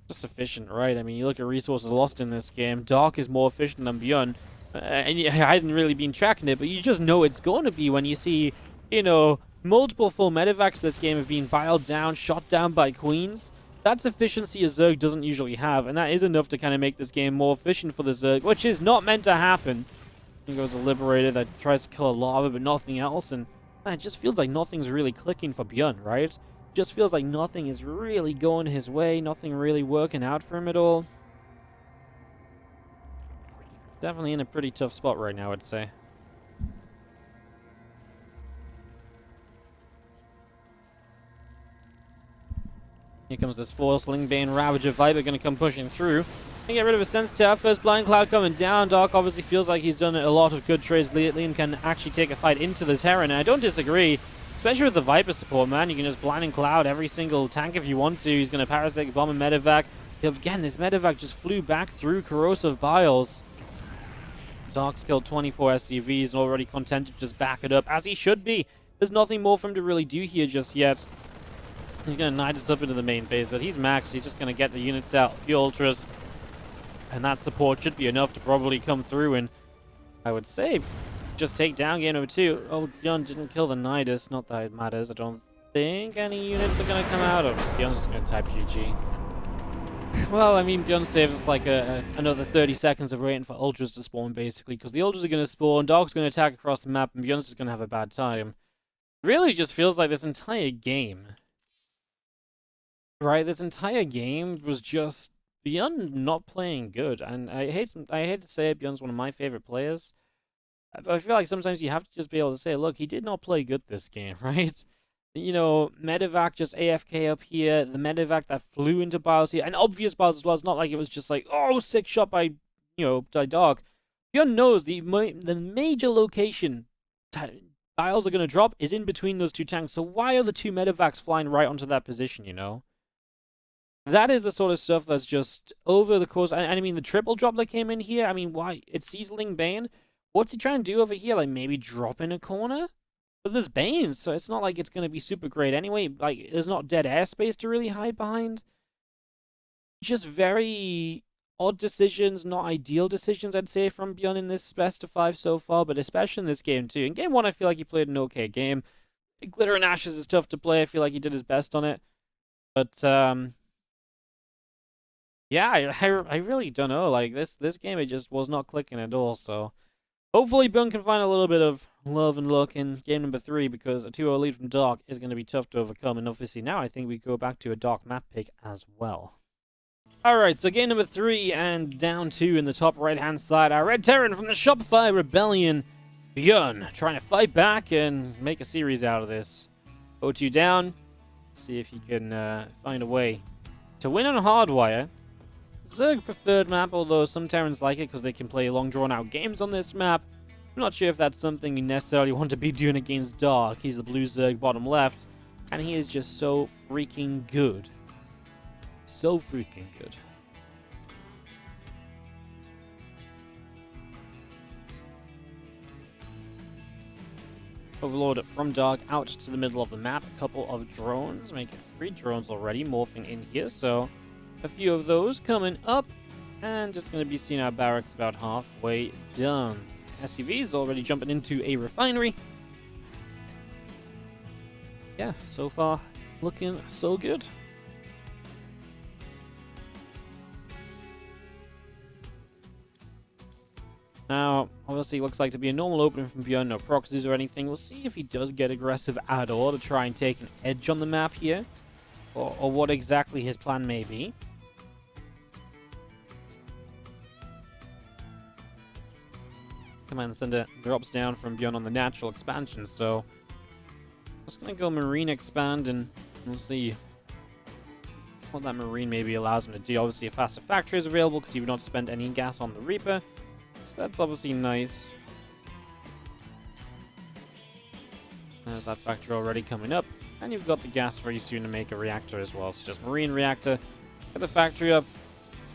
Just efficient, right? I mean, you look at resources lost in this game. Dog is more efficient than ByuN. And I hadn't really been tracking it, but you just know it's going to be when you see, you know, multiple full medevacs this game have been biled down, shot down by Queens. That's efficiency a Zerg doesn't usually have, and that is enough to kind of make this game more efficient for the Zerg, which is not meant to happen. Here goes a Liberator that tries to kill a Lava, but nothing else, and man, it just feels like nothing's really clicking for ByuN, right? It just feels like nothing is really going his way, nothing really working out for him at all. Definitely in a pretty tough spot right now, I'd say. Here comes this Force Ling Bane Ravager Viper going to come pushing through. Can get rid of a Sense Tower. First Blind Cloud coming down. Dark obviously feels like he's done a lot of good trades lately and can actually take a fight into the Terran. And I don't disagree, especially with the Viper support, man. You can just Blind and Cloud every single tank if you want to. He's going to Parasitic Bomb and Medevac. Again, this Medevac just flew back through Corrosive Biles. Dark's killed 24 SCVs and already content to just back it up, as he should be. There's nothing more for him to really do here just yet. He's going to knight us up into the main base, but he's maxed. He's just going to get the units out, the Ultras. And that support should be enough to probably come through and, I would say, just take down game number 2. Oh, ByuN didn't kill the Nidus. Not that it matters. I don't think any units are going to come out of. ByuN's just going to type GG. Well, I mean, ByuN saves us like another 30 seconds of waiting for Ultras to spawn, basically, because the Ultras are going to spawn, Dog's going to attack across the map, and ByuN's just going to have a bad time. Really just feels like this entire game, right? This entire game was just ByuN not playing good, and I hate to say it, ByuN's one of my favorite players. I feel like sometimes you have to just be able to say, look, he did not play good this game, right? You know, Medevac just AFK up here, the Medevac that flew into BILES here, and obvious BILES as well. It's not like it was just like, oh, sick shot by, by Dog. ByuN knows the major location BILES are going to drop is in between those two tanks, so why are the two Medevacs flying right onto that position, you know? That is the sort of stuff that's just over the course, and I mean, the triple drop that came in here, I mean, why? It's Seasoning Bane. What's he trying to do over here? Like, maybe drop in a corner? But there's Banes, so it's not like it's going to be super great anyway. Like, there's not dead airspace to really hide behind. Just very odd decisions, not ideal decisions, I'd say, from ByuN in this best of 5 so far, but especially in this game, too. In Game 1, I feel like he played an okay game. Glitter and Ashes is tough to play. I feel like he did his best on it. But, yeah, I really don't know. Like, this game, it just was not clicking at all, so hopefully ByuN can find a little bit of love and luck in game number 3, because a 2-0 lead from Dark is going to be tough to overcome, and obviously now I think we go back to a Dark map pick as well. Alright, so game number 3 and down 2 in the top right-hand side. Our Red Terran from the Shopify Rebellion. ByuN trying to fight back and make a series out of this. 0-2 down. Let's see if he can find a way to win on Hardwire. Zerg preferred map, although some Terrans like it because they can play long drawn-out games on this map. I'm not sure if that's something you necessarily want to be doing against Dark. He's the blue Zerg bottom left, and he is just so freaking good. So freaking good. Overlord from Dark out to the middle of the map. A couple of drones, making 3 drones already, morphing in here, so a few of those coming up, and just going to be seeing our barracks about halfway done. SUV is already jumping into a refinery. Yeah, so far looking so good. Now, obviously, it looks like to be a normal opening from ByuN, no proxies or anything. We'll see if he does get aggressive at all to try and take an edge on the map here, or what exactly his plan may be. Command Center drops down from ByuN on the natural expansion, so just gonna go Marine expand, and we'll see what that Marine maybe allows him to do. Obviously, a faster factory is available because you would not spend any gas on the Reaper, so that's obviously nice. There's that factory already coming up, and you've got the gas very soon to make a reactor as well. So just Marine reactor, get the factory up,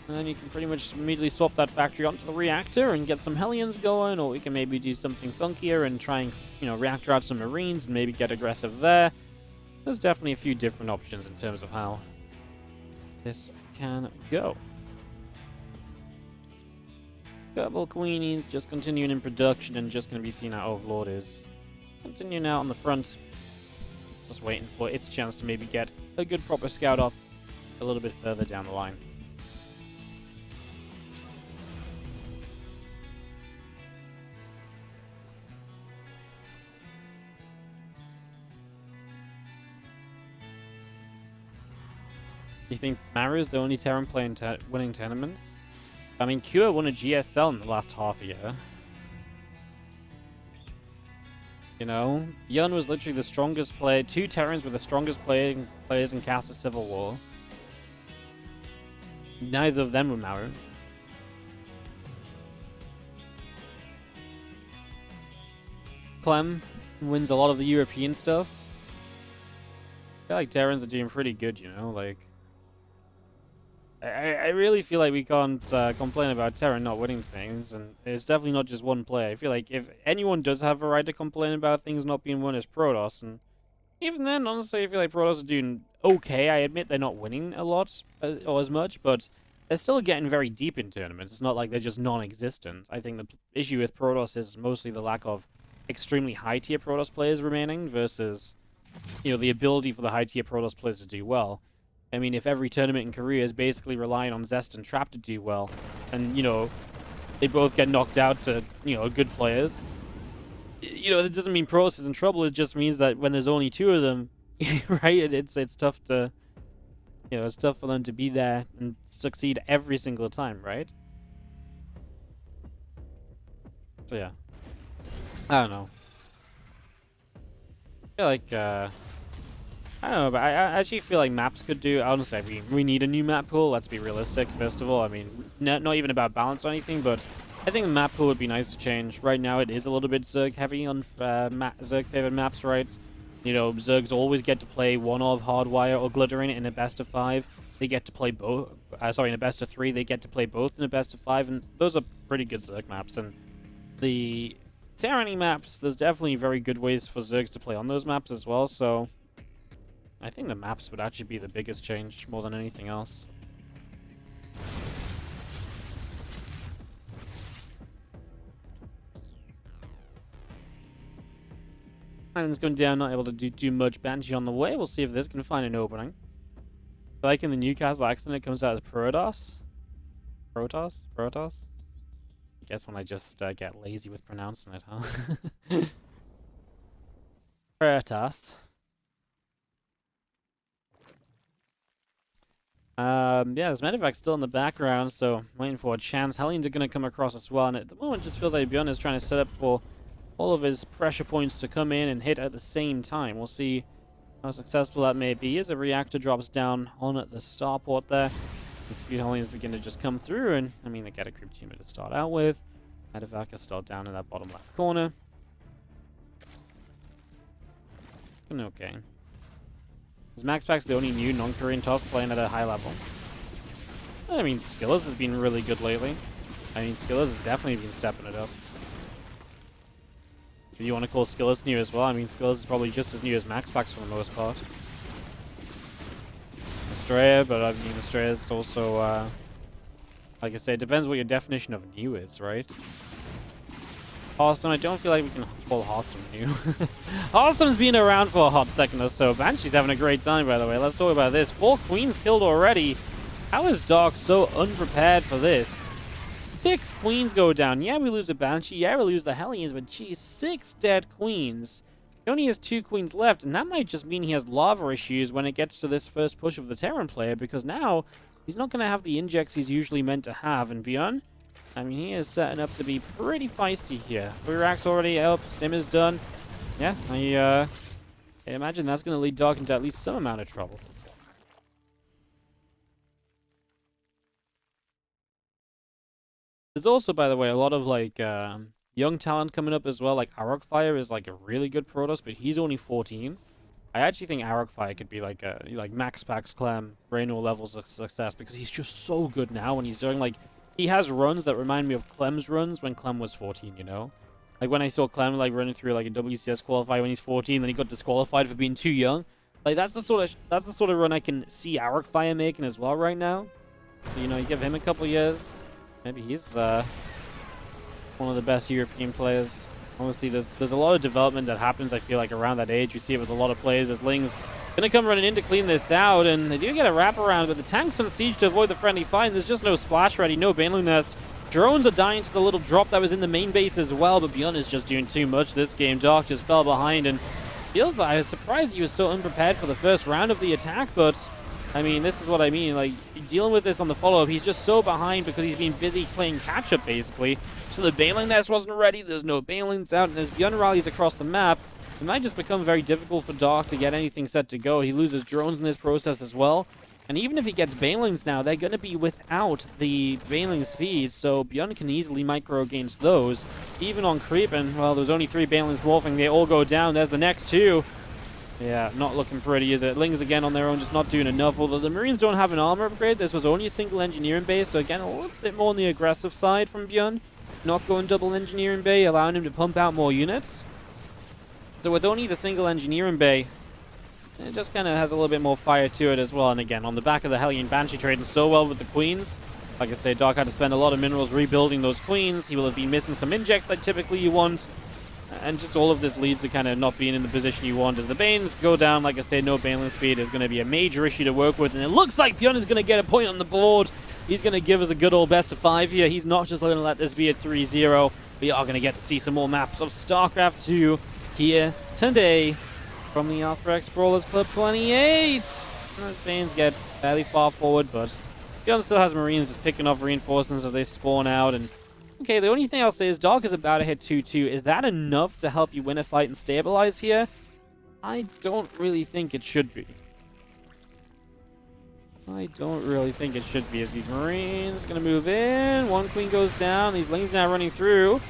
and then you can pretty much immediately swap that factory onto the reactor and get some Hellions going, or we can maybe do something funkier and try and, reactor out some Marines and maybe get aggressive there. There's definitely a few different options in terms of how this can go. Couple Queenies just continuing in production and just going to be seeing how Overlord is continuing out on the front. Just waiting for its chance to maybe get a good proper scout off a little bit further down the line. You think Maru is the only Terran playing winning tournaments? I mean, Cure won a GSL in the last half a year. You know, ByuN was literally the strongest player. 2 Terrans were the strongest players in Cast of Civil War. Neither of them were Maru. Clem wins a lot of the European stuff. I feel like Terrans are doing pretty good, you know, like I really feel like we can't complain about Terran not winning things, and it's definitely not just one player. I feel like if anyone does have a right to complain about things not being won, it's Protoss, and even then, honestly, I feel like Protoss are doing okay. I admit they're not winning a lot, or as much, but they're still getting very deep in tournaments. It's not like they're just non-existent. I think the issue with Protoss is mostly the lack of extremely high-tier Protoss players remaining versus, the ability for the high-tier Protoss players to do well. I mean, if every tournament in Korea is basically relying on Zest and Trap to do well, and, you know, they both get knocked out to, you know, good players, you know, that doesn't mean Protoss is in trouble. It just means that when there's only two of them, right, it's tough to, you know, it's tough for them to be there and succeed every single time, right? So, yeah. I don't know. I feel like, I don't know, but I actually feel like maps could do. Honestly, I mean, we need a new map pool. Let's be realistic, first of all. I mean, not even about balance or anything, but I think the map pool would be nice to change. Right now, it is a little bit Zerg heavy on Zerg favored maps, right? You know, Zergs always get to play one of Hardwire or Glittering in a best of 5. They get to play both. Sorry, in a best of 3, they get to play both in a best of 5, and those are pretty good Zerg maps. And the Tyranny maps, there's definitely very good ways for Zergs to play on those maps as well. So I think the maps would actually be the biggest change more than anything else. Island's going down, not able to do too much. Banshee on the way. We'll see if this can find an opening. Like in the Newcastle accent, it comes out as Protoss. Protoss? Protoss? I guess when I just get lazy with pronouncing it, huh? Protoss. Yeah, there's Medivac still in the background, so waiting for a chance. Hellions are going to come across as well, and at the moment it just feels like ByuN is trying to set up for all of his pressure points to come in and hit at the same time. We'll see how successful that may be as a reactor drops down on at the starport there. These few Hellions begin to just come through, and I mean, they get a group teamer to start out with. Medivac is still down in that bottom left corner. Okay. Is MaxPax the only new non-Korean toss playing at a high level? I mean, Skillers has been really good lately. I mean, Skillers has definitely been stepping it up. If you want to call Skillers new as well, I mean, Skillers is probably just as new as MaxPax for the most part. Estrella, but I mean, Estrella is also, like I say, it depends what your definition of new is, right? Hearthstone, I don't feel like we can call Hearthstone new. Hearthstone's been around for a hot second or so. Banshee's having a great time, by the way. Let's talk about this. 4 queens killed already. How is Dark so unprepared for this? 6 queens go down. Yeah, we lose a Banshee. Yeah, we lose the Hellions, but geez, 6 dead queens. He only has 2 queens left, and that might just mean he has lava issues when it gets to this first push of the Terran player, because now he's not going to have the injects he's usually meant to have. And ByuN, I mean, he is setting up to be pretty feisty here. 3 racks already up. Stim is done. Yeah, I imagine that's going to lead Dark into at least some amount of trouble. There's also, by the way, a lot of, like, young talent coming up as well. Like, Arocfire is, like, a really good Protoss, but he's only 14. I actually think Arocfire could be, like, a MaxPax Clem, Raynor levels of success, because he's just so good now when he's doing, like, he has runs that remind me of Clem's runs when Clem was 14, you know? Like, when I saw Clem, like, running through, like, a WCS qualifier when he's 14, then he got disqualified for being too young. Like, that's the sort of run I can see Arocfire making as well right now. So, you know, you give him a couple years, maybe he's, one of the best European players. Honestly, there's a lot of development that happens, I feel like, around that age. You see it with a lot of players as Ling's gonna come running in to clean this out, and they do get a wraparound, but the tank's on siege to avoid the friendly fight, and there's just no splash ready, no Baneling Nest. Drones are dying to the little drop that was in the main base as well, but ByuN is just doing too much this game. Dark just fell behind, and feels like I was surprised he was so unprepared for the first round of the attack, but I mean, this is what I mean. Like, dealing with this on the follow-up, he's just so behind because he's been busy playing catch-up, basically. So the Baneling Nest wasn't ready, there's no Banelings out, and as ByuN rallies across the map, it might just become very difficult for Dark to get anything set to go. He loses drones in this process as well. And even if he gets Banelings now, they're going to be without the Baneling speed, so ByuN can easily micro against those. Even on creep, and, well, there's only 3 Banelings morphing, they all go down. There's the next 2. Yeah, not looking pretty, is it? Lings again on their own, just not doing enough. Although the Marines don't have an armor upgrade, this was only a single engineering base, so again, a little bit more on the aggressive side from ByuN. Not going double engineering bay, allowing him to pump out more units. So with only the single engineering bay, it just kind of has a little bit more fire to it as well. And again, on the back of the Hellion Banshee trading so well with the queens. Like I say, Dark had to spend a lot of minerals rebuilding those queens. He will have been missing some injects that typically you want. And just all of this leads to kind of not being in the position you want. As the Banes go down, like I said, no Baneling speed is going to be a major issue to work with. And it looks like ByuN is going to get a point on the board. He's going to give us a good old best of 5 here. He's not just going to let this be a 3-0. We are going to get to see some more maps of StarCraft 2 here today from the AlphaX Brawlers Club 28. And those Banes get fairly far forward, but ByuN still has Marines just picking off reinforcements as they spawn out. And okay, the only thing I'll say is Dark is about to hit 2-2. Is that enough to help you win a fight and stabilize here? I don't really think it should be. I don't really think it should be, as these Marines are going to move in. One Queen goes down. These Lings now running through.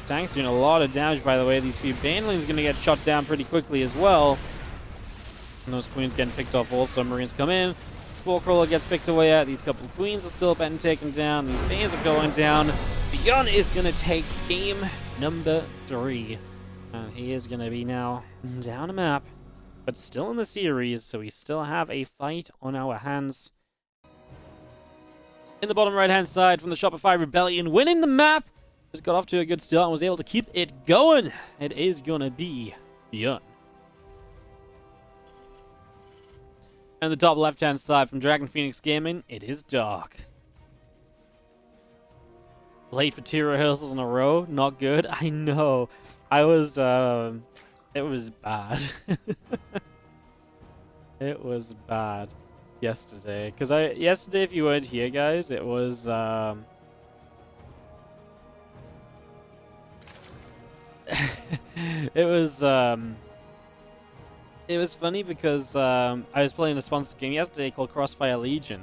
Tank's doing a lot of damage, by the way. These few Banelings are going to get shot down pretty quickly as well. And those Queens getting picked off also. Marines come in. Spore Crawler gets picked away at. These couple of Queens are still getting taken down. These Banes are going down. ByuN is going to take game number 3. And he is going to be now down a map, but still in the series, so we still have a fight on our hands. In the bottom right-hand side from the Shopify Rebellion, winning the map, just got off to a good start and was able to keep it going. It is going to be ByuN. And the top left-hand side from Dragon Phoenix Gaming, it is Dark. Late for 2 rehearsals in a row, not good. I know. I was, it was bad. It was bad yesterday. Because yesterday, if you weren't here, guys, it was, it was funny because I was playing a sponsored game yesterday called Crossfire Legion,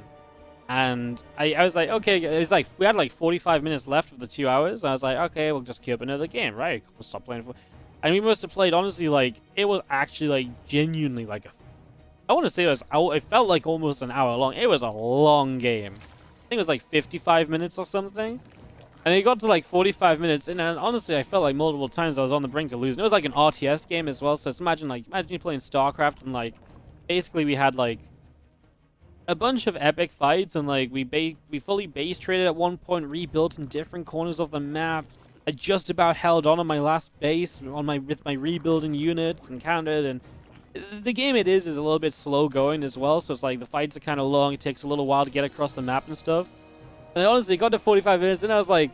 and I was like, okay, it was like we had like 45 minutes left of the 2 hours. And I was like, okay, we'll just queue up another game, right? We'll stop playing for. And we must have played, honestly, like it was actually like genuinely like I want to say it felt like almost an hour long. It was a long game. I think it was like 55 minutes or something. And it got to like 45 minutes, and honestly, I felt like multiple times I was on the brink of losing. It was like an RTS game as well, so it's imagine you playing StarCraft, and like basically we had like a bunch of epic fights, and like we fully base traded at one point, rebuilt in different corners of the map. I just about held on my last base with my rebuilding units and countered, and the game is a little bit slow going as well, so it's like the fights are kind of long. It takes a little while to get across the map and stuff. And honestly, it got to 45 minutes, and I was like,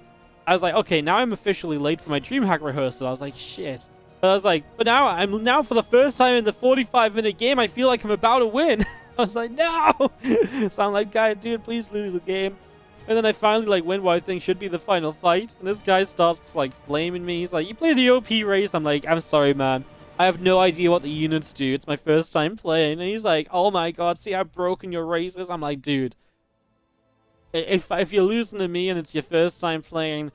okay, now I'm officially late for my DreamHack rehearsal. I was like, shit. But I was like, but now for the first time in the 45-minute game, I feel like I'm about to win. I was like, no! So I'm like, guy, dude, please lose the game. And then I finally like win what I think should be the final fight. And this guy starts like flaming me. He's like, you play the OP race? I'm like, I'm sorry, man. I have no idea what the units do. It's my first time playing. And he's like, oh my god, see how broken your race is? I'm like, dude. If you're losing to me and it's your first time playing,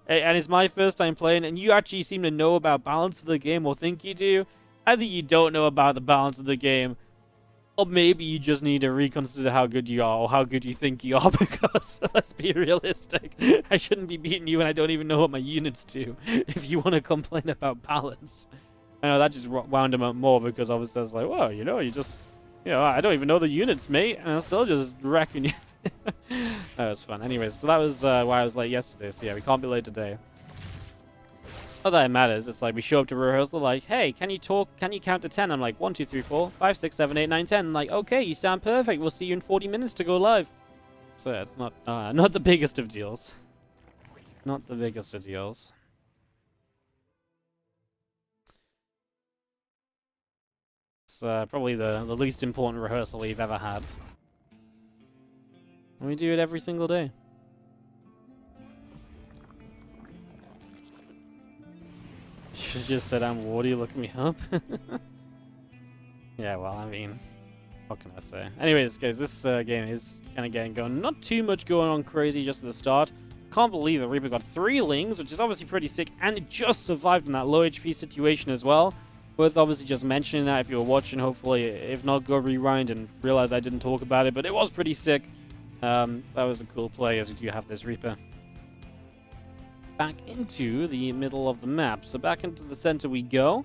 and it's my first time playing, and you actually seem to know about balance of the game or think you do, either you don't know about the balance of the game, or maybe you just need to reconsider how good you are or how good you think you are, because let's be realistic. I shouldn't be beating you and I don't even know what my units do if you want to complain about balance. I know that just wound him up more, because obviously I was like, well, you know, I don't even know the units, mate, and I'm still just wrecking you. That was fun. Anyways, so that was why I was late yesterday. So yeah, we can't be late today. Not that it matters. It's like we show up to rehearsal, like, hey, can you count to 10? I'm like, 1, 2, 3, 4, 5, 6, 7, 8, 9, 10. I'm like, okay, you sound perfect. We'll see you in 40 minutes to go live. So yeah, it's not the biggest of deals. Not the biggest of deals. It's probably the least important rehearsal we've ever had. And we do it every single day. Should have just said I'm Wardy, look me up. Yeah, well, I mean, what can I say? Anyways, guys, this game is kind of getting going. Not too much going on crazy just at the start. Can't believe that Reaper got 3 Lings, which is obviously pretty sick, and it just survived in that low HP situation as well. Worth obviously just mentioning that if you were watching, hopefully. If not, go rewind and realize I didn't talk about it, but it was pretty sick. That was a cool play, as we do have this Reaper. Back into the middle of the map. So back into the center we go.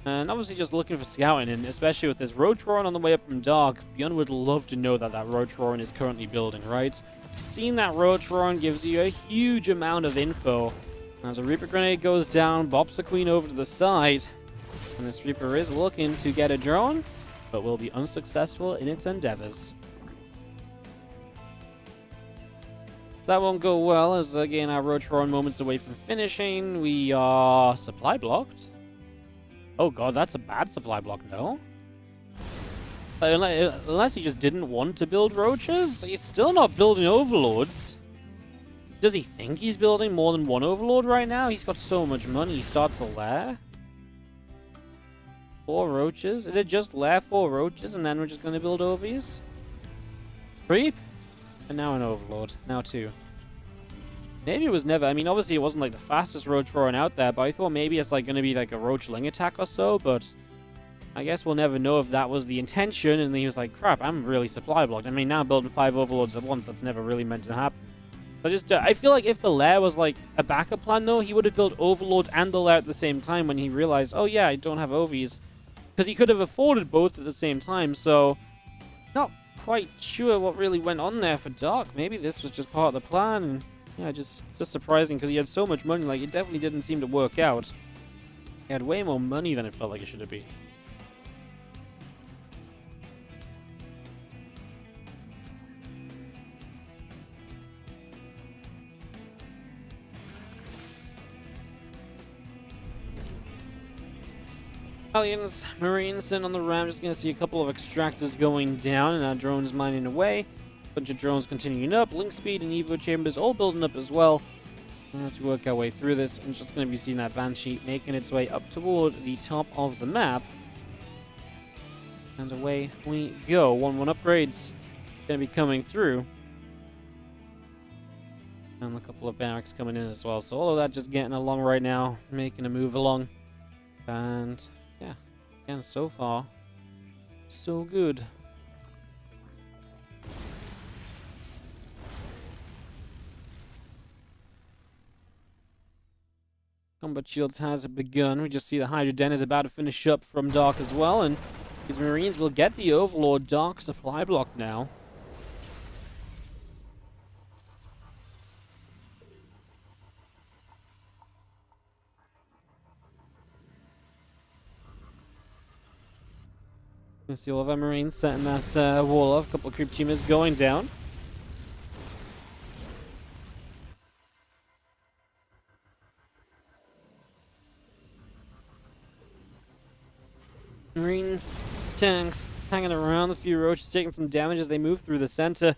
And obviously just looking for scouting, and especially with this Rotoran on the way up from Dark, ByuN would love to know that Rotoran is currently building, right? Seeing that Rotoran gives you a huge amount of info As a Reaper grenade goes down, bops the Queen over to the side. And this Reaper is looking to get a drone, but will be unsuccessful in its endeavors. So that won't go well, as again our roach are moments away from finishing. We are supply blocked. Oh god, that's a bad supply block, no? Unless he just didn't want to build roaches, he's still not building overlords. Does he think he's building more than one overlord right now? He's got so much money, he starts a lair. 4 roaches? Is it just lair 4 roaches and then we're just going to build overs? Creep? And now an overlord. Now 2. Maybe it was never... I mean, obviously it wasn't like the fastest roach roaring out there, but I thought maybe it's like going to be like a roach ling attack or so, but I guess we'll never know if that was the intention, and he was like, crap, I'm really supply blocked. I mean, now I'm building 5 overlords at once. That's never really meant to happen. I feel like if the lair was like a backup plan, though, he would have built overlords and the lair at the same time when he realized, oh yeah, I don't have OVs. Because he could have afforded both at the same time, so not quite sure what really went on there for Dark. Maybe this was just part of the plan, and yeah, just surprising because he had so much money, like it definitely didn't seem to work out. He had way more money than it felt like it should have been. Aliens, Marines sent on the ram. Just gonna see a couple of extractors going down and our drones mining away. Bunch of drones continuing up. Link speed and Evo chambers all building up as well. And as we work our way through this, I'm just gonna be seeing that Banshee making its way up toward the top of the map. And away we go. 1-1 upgrades gonna be coming through. And a couple of barracks coming in as well. So all of that just getting along right now, making a move along. And yeah, again, so far, so good. Combat shields has begun. We just see the Hydra Den is about to finish up from Dark as well, and these Marines will get the Overlord Dark supply block now. You see all of our Marines setting that wall off. A couple of creep teamers going down. Marines, tanks, hanging around. A few roaches taking some damage as they move through the center.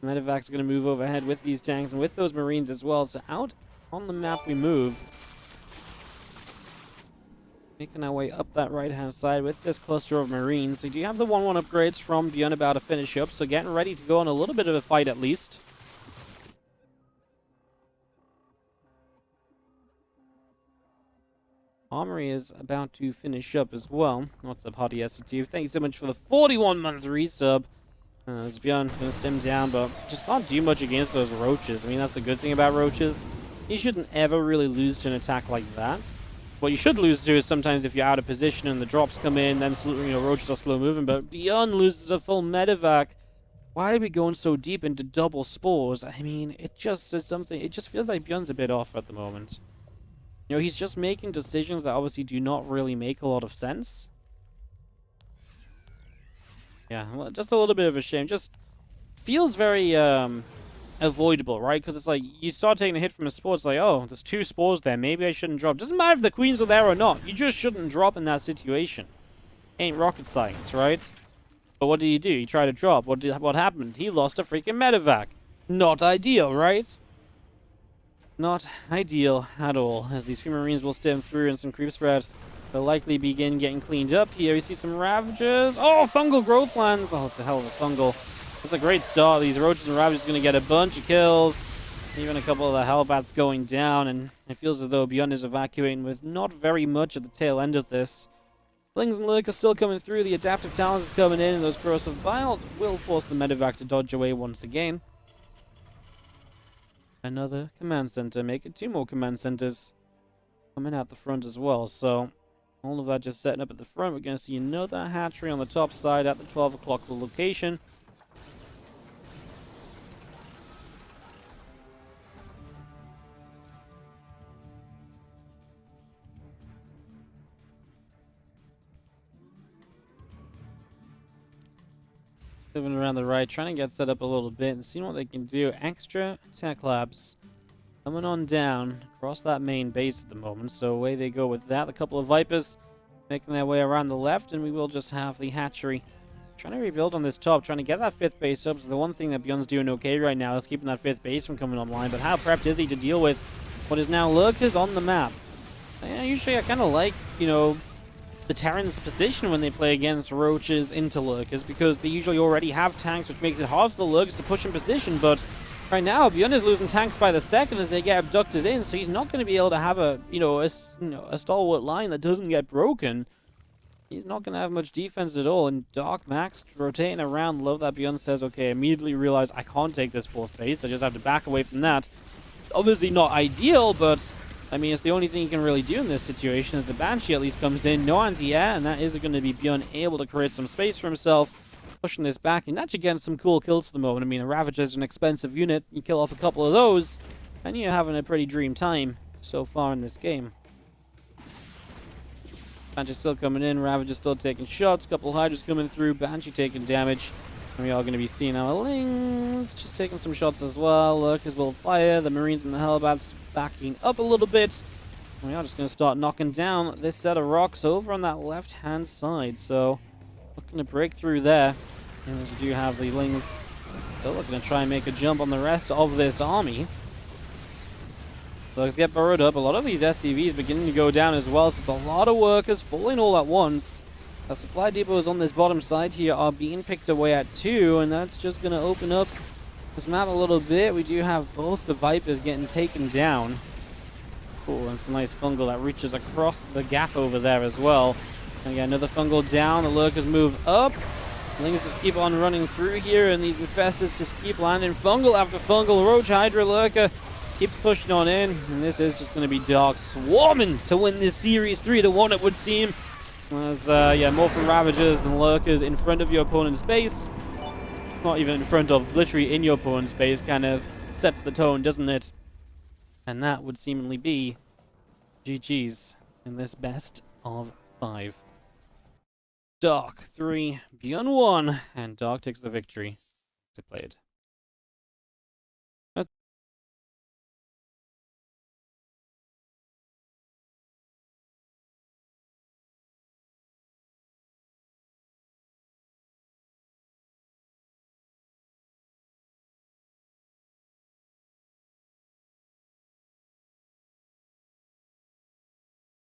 Medevac's going to move overhead with these tanks and with those Marines as well. So out on the map we move. Making our way up that right-hand side with this cluster of Marines. We do have the 1-1 upgrades from ByuN about to finish up, so getting ready to go on a little bit of a fight at least. Armory is about to finish up as well. What's up, Hottie SCT? Thank you so much for the 41-month resub. As ByuN going to stem down, but just can't do much against those roaches. I mean, that's the good thing about roaches. You shouldn't ever really lose to an attack like that. What you should lose to is sometimes if you're out of position and the drops come in, then roaches are slow moving, but ByuN loses a full medevac. Why are we going so deep into double spores? I mean, it just is something, it just feels like ByuN's a bit off at the moment. You know, he's just making decisions that obviously do not really make a lot of sense. Yeah, well, just a little bit of a shame. Just feels very, avoidable, right? Because it's like, you start taking a hit from a spore, it's like, oh, there's 2 spores there, maybe I shouldn't drop. Doesn't matter if the queens are there or not, you just shouldn't drop in that situation. Ain't rocket science, right? But what did he do? He tried to drop. What happened? He lost a freaking medevac. Not ideal, right? Not ideal at all, as these few Marines will stem through and some creep spread. They'll likely begin getting cleaned up here. We see some Ravagers. Oh, fungal growth plans. Oh, it's a hell of a fungal. That's a great start. These roaches and Ravagers are going to get a bunch of kills. Even a couple of the Hellbats going down, and it feels as though ByuN is evacuating with not very much at the tail end of this. Flings and Lurk are still coming through. The Adaptive Talons is coming in, and those Corrosive Biles will force the medevac to dodge away once again. Another command center, making 2 more command centers coming out the front as well. So all of that just setting up at the front. We're going to see another hatchery on the top side at the 12 o'clock location. moving around the right, trying to get set up a little bit and seeing what they can do. Extra tech labs coming on down across that main base at the moment. So away they go with that. A couple of Vipers making their way around the left, and we will just have the hatchery trying to rebuild on this top, trying to get that 5th base up. So the one thing that ByuN's doing okay right now is keeping that 5th base from coming online. But how prepped is he to deal with what is now lurkers on the map? Yeah, usually I kind of like, you know, the Terran's position when they play against roaches into lurkers, because they usually already have tanks, which makes it hard for the lurkers to push in position. But right now, ByuN is losing tanks by the second as they get abducted in, so he's not going to be able to have a, a stalwart line that doesn't get broken. He's not going to have much defense at all. And Dark Max rotating around. Love that ByuN says, okay, immediately realize I can't take this 4th base. I just have to back away from that. Obviously not ideal, but I mean, it's the only thing you can really do in this situation, as the Banshee at least comes in. No anti-air, and that is going to be ByuN able to create some space for himself, pushing this back, and actually getting some cool kills for the moment. I mean, a Ravager is an expensive unit. You kill off a couple of those, and you're having a pretty dream time so far in this game. Banshee still coming in, Ravager still taking shots, couple Hydras coming through, Banshee taking damage. And we are going to be seeing our Lings just taking some shots as well. Lurkers will fire, the Marines and the Hellbats backing up a little bit. And we are just going to start knocking down this set of rocks over on that left-hand side. So, looking to break through there. And as we do have the Lings still looking to try and make a jump on the rest of this army. Lurkers get burrowed up. A lot of these SCVs beginning to go down as well, so it's a lot of workers falling all at once. The supply depots on this bottom side here are being picked away at 2, and that's just going to open up this map a little bit. We do have both the Vipers getting taken down. Oh, that's a nice fungal that reaches across the gap over there as well. And again, another fungal down. The Lurkers move up. Lings just keep on running through here, and these infestors just keep landing fungal after fungal. Roach Hydra Lurker keeps pushing on in, and this is just going to be Dark swarming to win this series 3-1, it would seem. As, yeah, more from Ravagers and Lurkers in front of your opponent's base. Not even in front of, literally in your opponent's base, kind of sets the tone, doesn't it? And that would seemingly be GG's in this best of 5. Dark 3, ByuN 1, and Dark takes the victory. To play it.